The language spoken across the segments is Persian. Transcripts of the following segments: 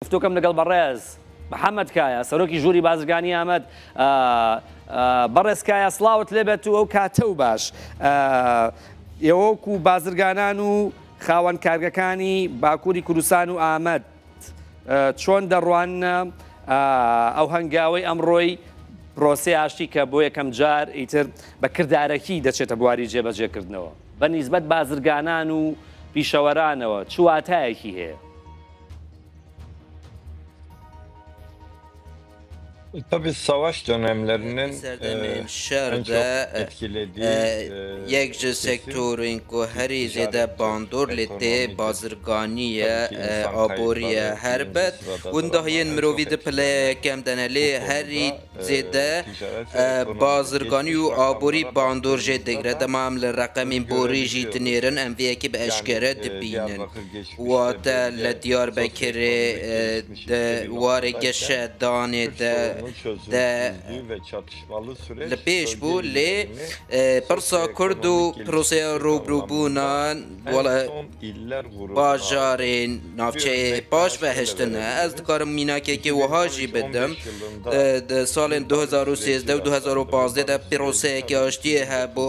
گفتوکەم لەگەڵ بەڕێز محەممەد کایە سەرۆکی ژووری بازرگانی ئامەد بەڕێز کایە سڵاوت لێبێت و ئەو کاتە و باش ئێوەکو بازرگانان و خاوەن کارگەکانی باکووری کوردستان و ئامەد چۆن دەڕوانە ئەو هەنگاوەی ئەمڕۆی پرۆسەی ئاشتی کە بۆ یەکەم جار ئیتر بە کردارەکی دەچێتە بواری جێبەجێکردنەوە بە نیسبەت بازرگانان و پیشەوەرانەوە چواتایەکی هەیە؟ Tabii savaş dönemlerinin şerde yek ji sektörün ku herî zêde bandor lê tê bazirganiye aboriye herbet hûn dahiyên mirovî di pileyekem de ne lê herî zêde bazirganî û aborî bandor jê digre dema em li reqemên borî jî dinêrin em vê yekê bi eşkere dibînin wate li Diyarbekirê di warê geşe danê de li pêş bû lê pirsa Kurd û proseya rûbrûbûnan bajarên navçeyê baş ve hiştin e ez dikarim mînakekê wiha jî bidim di salên 2013 û 2015 de proseyekî aştiyê hebû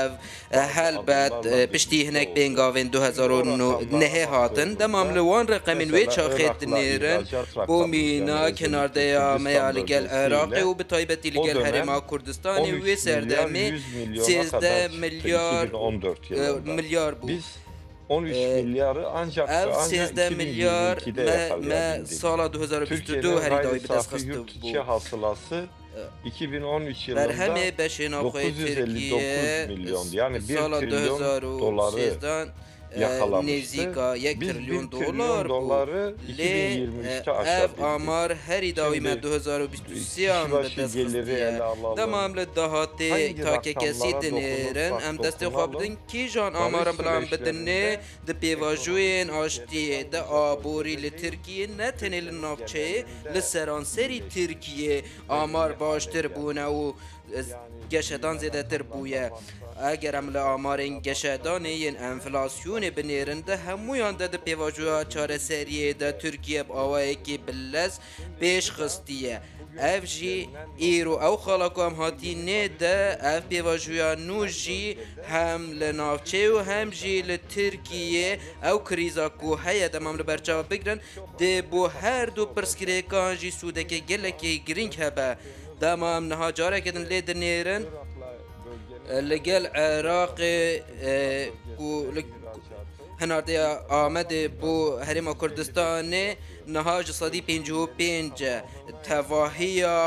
ev helbet piştî hinek pêngavên 2009 hatin demam li wan reqemên wê çaxê dinêrin bû mînak hinardeya meya li gel Iraqê û bi taybetî li gel Herêma Kurdistanê wê serdemê 13 milyar bû. 13 milyarı ancak ev 13 milyar me sala 2022 herî dawî bi dest xist hasılası 2013 yılında berhemê beşên xwe Tirkiye milyon yani 1 sala trilyon doları nêzîka 1 trilyon dolar lê ev amar herî dawî me 2023 bi dest xistiye demam li dahatê takekesî dinêrin em destê xwe bidin kîjan amaran bilan bidinê di pêvajûyên aştiyê de aborî li Tirkiye ne tenê li navçeyê li seranserî Tirkiye amar baştir bûne û geşedan zêdetir bûye eger em li amarên geşedanê yên enflasyonê binêrin de hemûyan de di pêvajoya çareseriyê de Tirkiye bi awayekî bilez pêş xistiye ev jî îro ew xala ku em hatînê de ev pêvajoya nû jî hem li navçe û hem jî li Tirkiye ew krîza ku heye demam li berçava bigirin dê bû her du pirsgirêkan jî sûdekê gelekî giring hebe dema em niha careke din lê dinêrin li gel Iraqê ku hinardeya Amedê bû Herêma Kurdistanê niha ji sedî pêncî û pênc tevahiya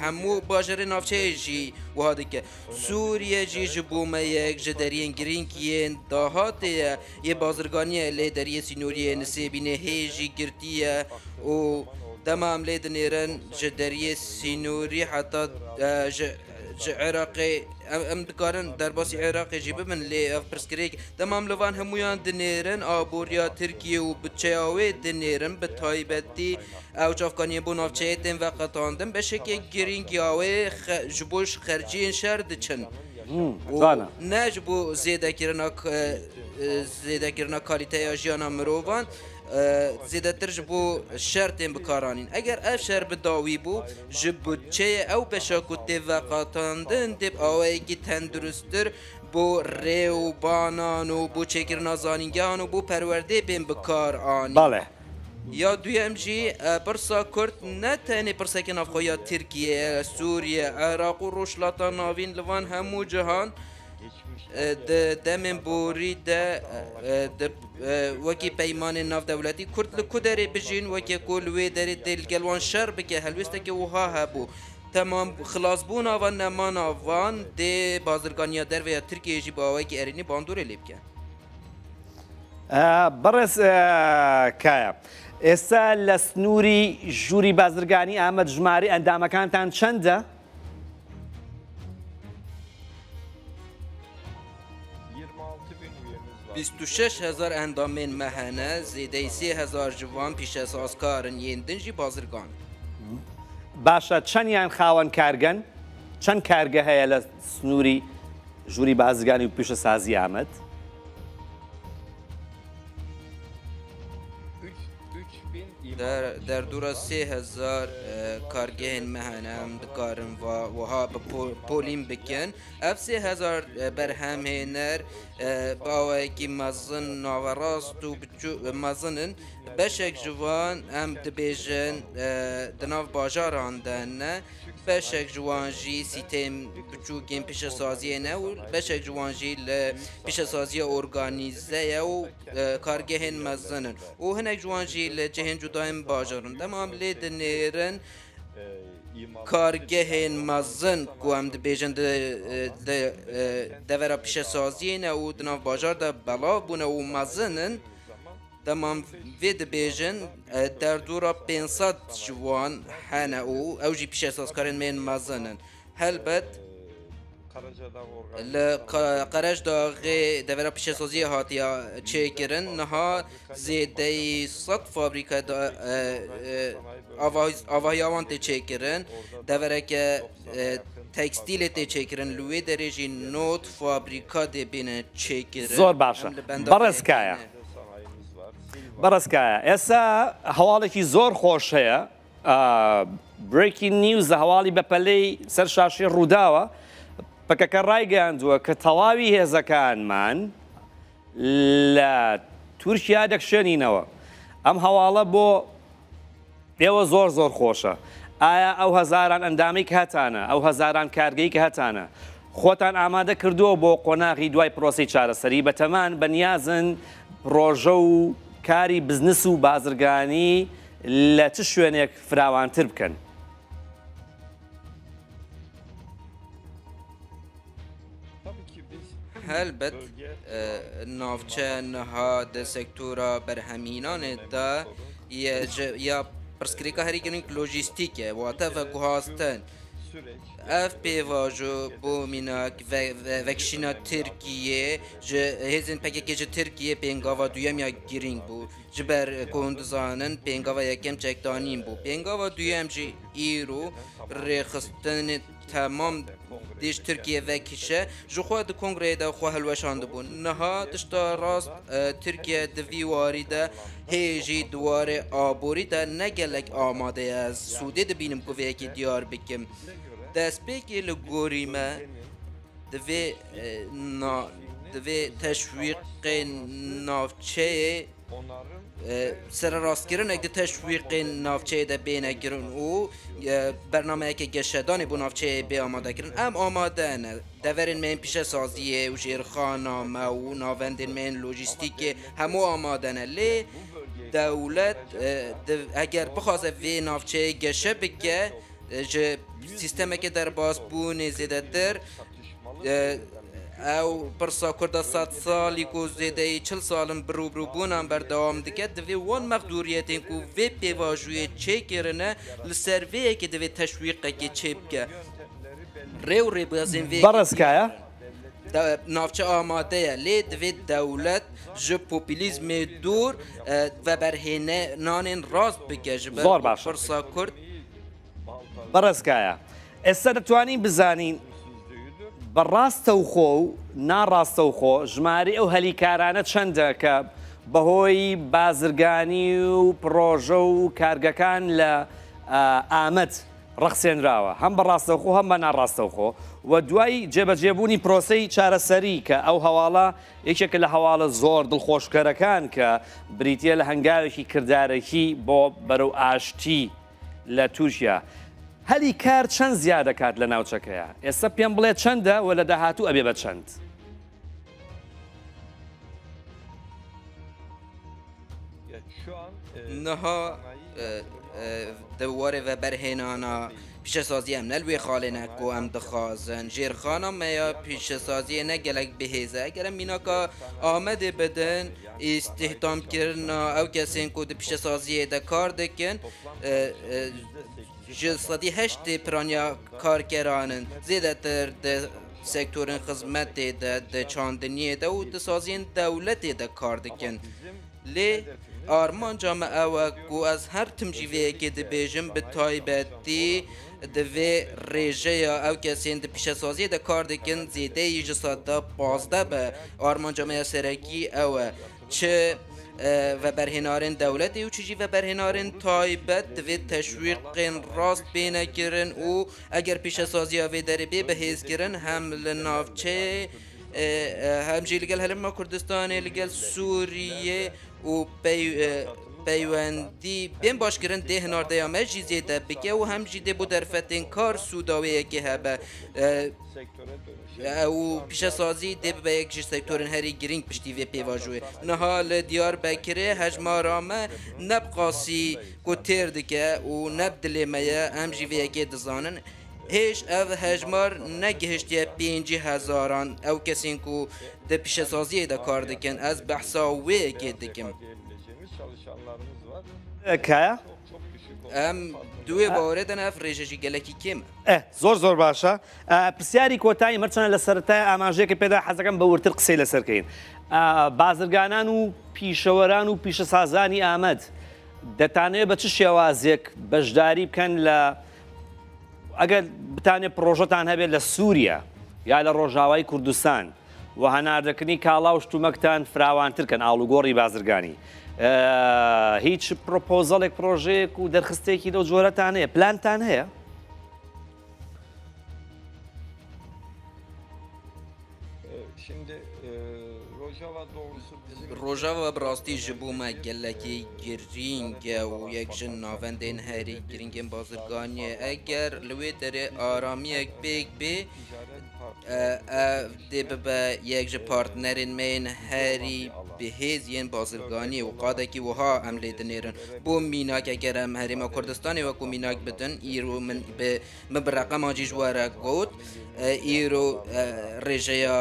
hemû bajarê navçeyê jî wiha dike Sûriye jî ji bo me yek ji deriyên girîngiyên dahatê ye yê bazirganiye lê deriyê Sînoriyê Nisêbînê hê jî girtiye û dema em lê dinêrin ji deriyê Sînorî heta ji Iraqê em dikarin derbasî Iraqê jî bibin lê ev pirsgirêk demam li van hemûyan dinêrin aboriya Tirkiye û bütçeya wê dinêrin bi taybetî ew çavkaniyê bû navçeyê tên veqetandin beşekê girîng ya wê ji bo xerciyên şer diçin ne ji bo zêdekirina kalîteya jiyana mirovan zêdetir ji bo şer tên bikaranîn eger ev şer bi dawî bû ji bütçeyê ew beşa ku tê veqetandin tê awayekî tendurustir بۆ ڕێ و بانان و بۆ چێکردنا زانینگەهان و بۆ پەروەردەی بێن بکار ئانی بەڵێ یا دوێم جی پرسا کورد نه تەنێ پرسێکی ناوخۆیە تورکیە سووریە عێراق و ڕۆژهەڵاتە ناوین لەوان هەموو جیهان demên borî de wekî peymanên navdewletî Kurd li ku derê bijîn wekê ku li wê derê tê li gel wan şer bike helwêstekê wiha hebû Tamam xilasbûna van nemana van dê bazirganiya derve ya Tirkiye jî bi awayekî erênî bandorê lê bike. بەڕێز کایە ئێستا لە سنووری ژووری بازرگانی ئامەد ژماری ئەندامەکانتان چەندە؟ 26,000 endamên me hene zêdeyî 3,000 civan pîşesazkarin yên din jî bazirgan. باشە چەندیان خاوەن کارگەن چەند کارگە هەیە لە سنووری ژووری بازرگانی و پیشەسازی ئامەد؟ 3000 در دورا 3000 کارگهن مهنم دکارن و وها پولیم بکن اف 3000 برهم هنر باوی کی مزن ناوراست و مزنن بشک جوان ام دبیجن دناف باجاران دن بشک جوان جی سیستم بچوکین پیش سازی نه و بشک جوان جی پیش سازی ارگانیزه و کارگهن مزنن و هنگ جوان جی لجهن جدایم باجارن تمام لید نیرن کارگهن مزن کوام دبیجن دورا پیش سازی نه و دناف باجار دا بلا بونه و مزنن تمام وید بیجن در دورا 500 جوان هنه او جی پیش اساس کارن من مزنن هلبت قرج داغی دورا پیش سازی هاتیا چیکرن نها زیده 100 فابریکا آوایاوان تی چیکرن دورا که تکستیل تی چیکرن لوی درجی نوت فابریکا دی بین چیکرن زور باشا برزکایه بەڕستکایە ئێستا هەواڵێکی زۆر خۆش هەیە بریکینگ نیوز هەواڵی بەپەلەی سەر شاشی ڕووداوە پەکەکە ڕایگەیاندووە کە تەواوی هێزەکانمان لە تورکیا دەکشێنینەوە ئەم هەواڵە بۆ ئێوە زۆر زۆر خۆشە ئایا ئەو هەزاران ئەندامی کە هەتانە ئەو هەزاران کارگەی کە هەتانە خۆتان ئامادە کردووە بۆ قۆناغی دوای پرۆسی چارەسەری بەتەمان بەنیازن ڕۆژە و کاری بزنس و بازرگانی لە چ شوێنێک فراوانتر بکەن هەلبەت ناوچە نەهاد سێکتۆرە بەرهەمینانێدا یا پرسکرێکە هەریگەنێک لۆژیستیکە واتە بە گوهاستن اف پیواجو بو میناک وکشینا ترکیه هزین پکیج ترکیه پنگاوا دویم یا گیرینگ بو جبر کندزانن پنگاوا یکم چکدانیم بو پنگاوا دویم جی ایرو رخصتن تمام دیش ترکیه وکیشه جو خود کنگره دا خو هلوشاند بو نها دشتا راست ترکیه دوی واری دا هیجی دواره آبوری دا نگلک آماده از سوده دا بینم که ویکی دیار بکم دەستپێکی لە گۆریمە دەوێ تەشویقی ناوچەیە سەرڕاستکردنێک دە تەشویقی ناوچەیە دەبێنەگرن و بەرنامەیەکە گەشەدانی بۆ ناوچەیە بێ ئامادەکردن ئەم ئامادەنە دەڤەرن مێن پیشە سازیە و ژێرخانامە و ناوەندین مێن لۆژیستیکێ هەموو ئامادەنە لێ دەولەت ئەگەر بخوازە vê ناوچەیە گەشە بکە سیستمێکی دەرباز بوونی زێدەتر ئەو پرسا کوردە 100 ساڵی و زێدەی 40 ساڵم بڕوبڕووبوونان بەردەوام دەکات دەوێ وان مەخدوریەتێک و vê pêvajoyê çêkirine li ser vêyekê divê teşwîqekê çê bike rê û rêbazên vê بەڕێزکایە navçe amadeya lê divê dewlet ji popülîzmê dûr veberhênanên rast bike ji ber pirsa Kurd بەڕێزکایە ئێستا دەتوانین بزانین بەڕاستەوخۆ و ناڕاستەوخۆ ژماری ئەو هەلیکارانە چەندە کە بەهۆی بازرگانی و پرۆژە و کارگەکان لە ئامەد ڕەخسێنراوە هەم بەڕاستەوخۆ هەم بە ناڕاستەوخۆ و دوای جێبەجێبوونی پرۆسەی چارەسەری کە ئەو هەواڵە یەکێکە لە هەواڵە زۆر دڵخۆشکەرەکان کە بریتیە لە هەنگاوێکی کردارێکی بۆ بەرەو ئاشتی لە تورکیا هەلی کار چەند زیاد دەکات لە ناوچەکەیە ئێستا پێم بڵێ چەندە و لە داهاتوو ئەبێ بە چەند نەها دەوارێ vê berhênana pîşesaziyê em nelwê xalêne ku em dixwazin jêrxana me ya pîşesaziyê ne gelek bihêze eger em mînaka Amedê bidin îstihdamkirina ew kesên ku di pîşesaziyê de kar dikin ji sedî heştê piraniya karkeranin zêdetir di sektorên xizmetê de di çandiniyê de û di saziyên dewletê de kar dikin lê armanca me ew e ku ez her tim jî vêyekê dibêjim bi taybetî divê rêjeya ew kesên di pîşesaziyê de kar dikin zêdeyî ji 15 be armanca me ya serekî ew e çi و برهنارن دولتی و چیزی و برهنارن تایبت و تشویق راست بینه کرن و اگر پیش سازی آوی داره به هیز کرن هم لنافچه هم جی لگل هلما کردستان لگل سوریه و پیوندی بین باش کرن ده هنارده یا مجی زیده بگه و هم جیده بو درفتین کار سوداویه که هبه او پیش سازی ده به یک جی سکتورن هری گرینگ پشتی وی پیواجوه نهال دیار بکره هجمارامه نبقاسی کو تیر دکه و نبدلیمه هم جی وی اگه دزانن هیچ او هجمار نگهشتی 5000 او کسین کو ده پیش سازی ده کار دکن از بحثا وی که دکم کایا؟ دوی باوردن اف ریژه‌جی گلکی کم زۆر باشە پرسیاری کۆتایی مەرچەنە لە سەرەتای ئاماژەیەکە پێدا حەزەکەم بە ورتر قسەی لەسەرکەین بازرگانان و پیشەوەران و پیشەسازانی ئامەد دەتانەوێت بە چ شێوازێک بەشداری بکەن لە ئەگەر بتانێت پرۆژەتان هەبێت لە سووریا یا لە ڕۆژاوای کوردستان و هەناردەکردنی کاڵا و شتومەکتان فراوانترکەن ئاڵوگۆڕی بازرگانی هیچ پرۆپۆزەڵێک پرۆژەیەک و دەرخستێکی لەو جۆرەتان هەیە پلانتان هەیە؟ ڕۆژاوە بڕاستی ji بوو me gelekî girînge û yek ji navendên herî girîngên bazirganiyê eger li wê derê aramiyek pêk bê dê bibe yek ji partnerên me yên herî bihêziyên bazirganiyê û qadekî wiha em lê dinêrin bo mînak eger em Herêma Kurdistanê wekû mînak bidin îro min bi reqeman jî ji were got îro rêjeya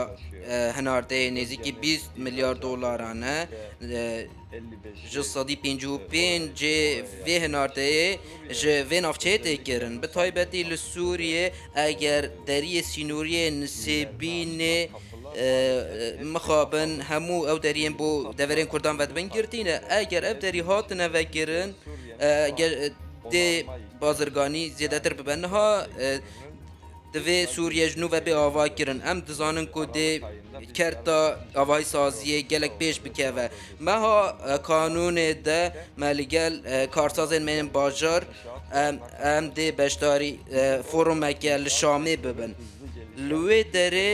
هناردەیە نێزیکی 20 میلیارد دۆلارانە ji sedî pêncî û pêncê vê hinardeyê ji vê navçeyê têkirin bi taybetî li Sûriyê eger deriyê sînoriyê nisêbînê mixabin hemû ew deriyên bo deverên Kurdan vedibin girtîne eger ev derî hatine vekirin dê bazirganî zêdetir bibe niha divê Sûriye ji nû ve bê ava kirin em dizanin ku dê kerta avahî saziyê gelek pêş bikeve meha kanûnê de me li gel karsazên me yên bajar em dê beşdarî forumeke li Şamê bibin li wê derê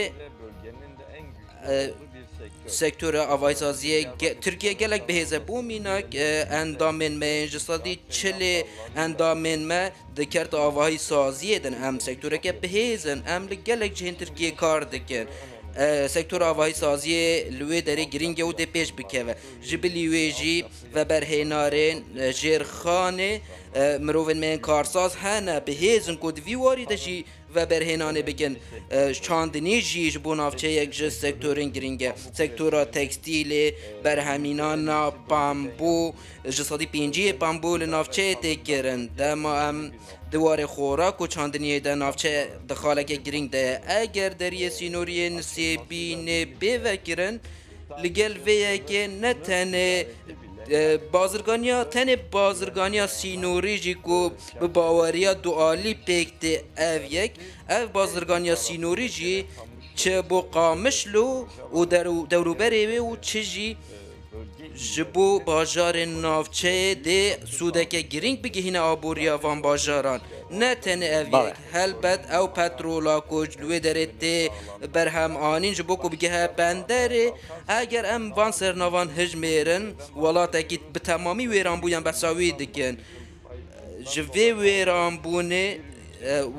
sektora avahîsaziyê Tirkiye gelek bihêze bû mînak endamên me yên ji sedî çilê endamên me di kerta avahî saziyê din em sektoreke bihêzin em li gelek cihên Tirkiye kar dikin sektora avahî saziyê li wê derê girîng e û dê pêş bikeve ji bilî wê jî veberhênarên jêrxanê mirovên me yên karsaz hene bihêzin ku di vî warî de jî veberhênanê bikin çandinî jî ji bo navçeyek ji sektorên girîng e sektora tekstîlê berhemînana bambû ji sedî pênciyê bambû li navçeyê tê kirin dema em di warê xorak û çandiniyê de navçe di xaleke girîng de ye eger deriyê sînoriyê nisêbînê bê vekirin li gel vê yekê ne tenê bazirganiya tenê bazirganiya sînorî jî ku bi baweriya dualî pêk tê ev yek ev bazirganiya sînorî jî çi bo Qamişlo û dewroberê wê û çi jî ji bo bajarên navçeyê dê sûdeke girîng bigihîne aboriya van bajaran ne tenê ev yek helbet ew petrola ku li wê derê tê berhem anîn ji bo ku bigihe benderê eger em van sernavan hijmêrin welatekî bi temamî wêranbûyan behsa wî dikin ji vê wêranbûnê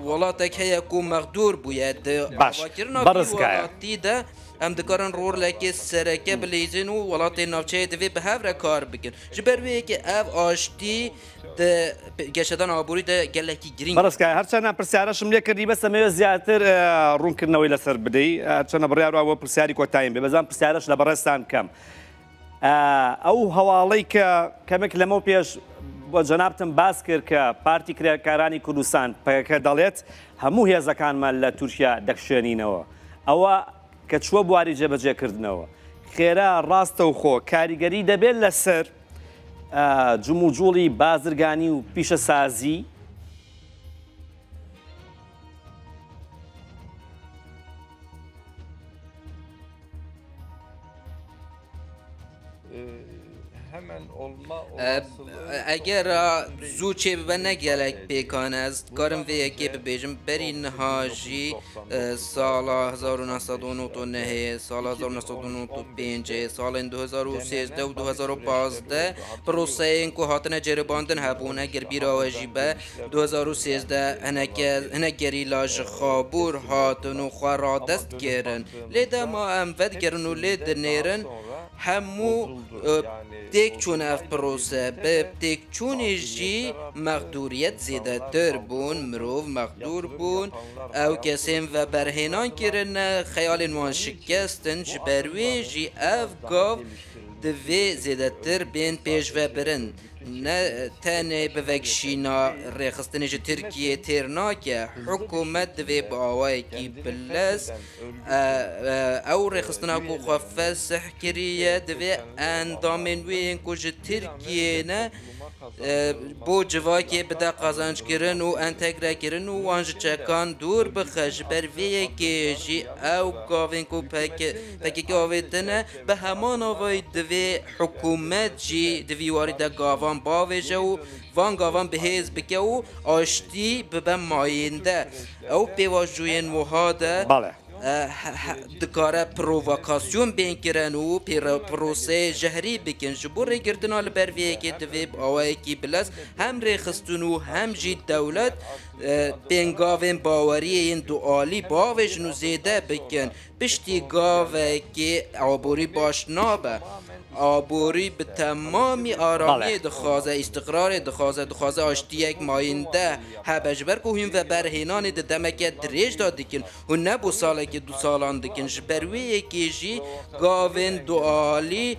welatek heye ku mexdûr bûye di avakirina welatî de em dikarin rolekê sereke bilêzin û welatên navçeyê divê bi hev re kar bikin ji ber wê yekê ev aştî di geşedan aborî de gelekî girîng بەڕێزکایە هەرچەندە پرسیارەشم لێ کردی بەس ئەمەوێت زیاتر ڕوونکردنەوەی لەسەر بدەی هەرچەندە بڕیارەوە پرسیاری کۆتاییم بێ بەزان پرسیارەش لە بەڕێستان بکەم ئەو هەواڵەی کە کەمێک لەمە پێش بۆ جەنابتم باس کرد کە پارتی کرێکارانی کوردستان کە دەڵێت هەموو هێزەکانمان لە تورکیا دەکشێنینەوە ئەوە کە چووە بواری جێبەجێکردنەوە خێرا ڕاستە و خۆ کاریگەری دەبێت لەسەر جموجوڵی بازرگانی و پیشەسازی اگر زود چه ببنه گلک پیکان است کارم وی یکی ببیجم بری نهاجی سال 1999 سال 1995 سال 2013 و 2015 پروسه این که هاتنه جرباندن هبونه گر بیراوجی به 2013 هنه گری لاج خابور هاتنو خواه دست گرن لیده ما امفد گرن و لید نیرن همو تک چون اف پروسه به تک چونش جی مقدوریت زیده تر بون مروف مقدور بون او کسیم و برهنان کرن خیال نوان شکستن جبروی جی اف گاف دوی زیده تر بین پیش و برن نه تنه بوکشینا رخصتنی جه ترکیه ترنا که حکومت دوی باوای کی بلس او رخصتنا کو خفه سحکریه دوی اندامن وین کو جه ترکیه نه بو جواکی بده قازانج کرن و انتگره کرن و وانج چکان دور بخش بر وی که جی او گاوین کو پکی گاویدنه به همان آوای دوی حکومت جی دوی وارد گاوان باویجه و وان گاوان بهیز بکه و آشتی ببن ماینده او پیواجوین وهاده دکاره پرووکاسیون بین کرن و پروسه جهری بکن جبور گردن آل برویه که دویب آوه کی بلس هم ریخستون و هم جید دولت بین گاوین باوری این دو آلی باوش نو زیده بکن پشتی گاوه که عبوری باش نابه آبوری به تمامی آرامی دخوازه استقرار دخوازه آشتی یک ماینده هبجبر که هم و برهنان دمکه دریج داد دکن و نبو ساله که دو سالان دکن جبروی یکی جی گاوین دو آلی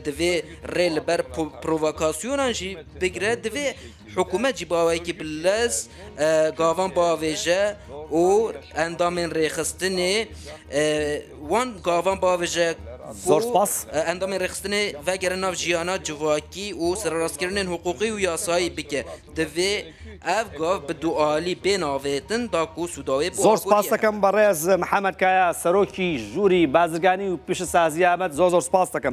دوی ریل بر پرووکاسیونان جی بگره دوی حکومت جی باوی که بلز گاوان باویجه و اندامین ریخستنی وان گاوان باویجه زور سپاس اندام رخصتنه و گرناف جیانا جواکی و سرراستکردن حقوقی و یاسایی بکه دوی اف گاو به دوالی بین آویتن دا کو سوداوی بو زور سپاس دکم برای از محمد کایا سروکی جوری بازرگانی و پیش سازی آمد زور سپاس دکم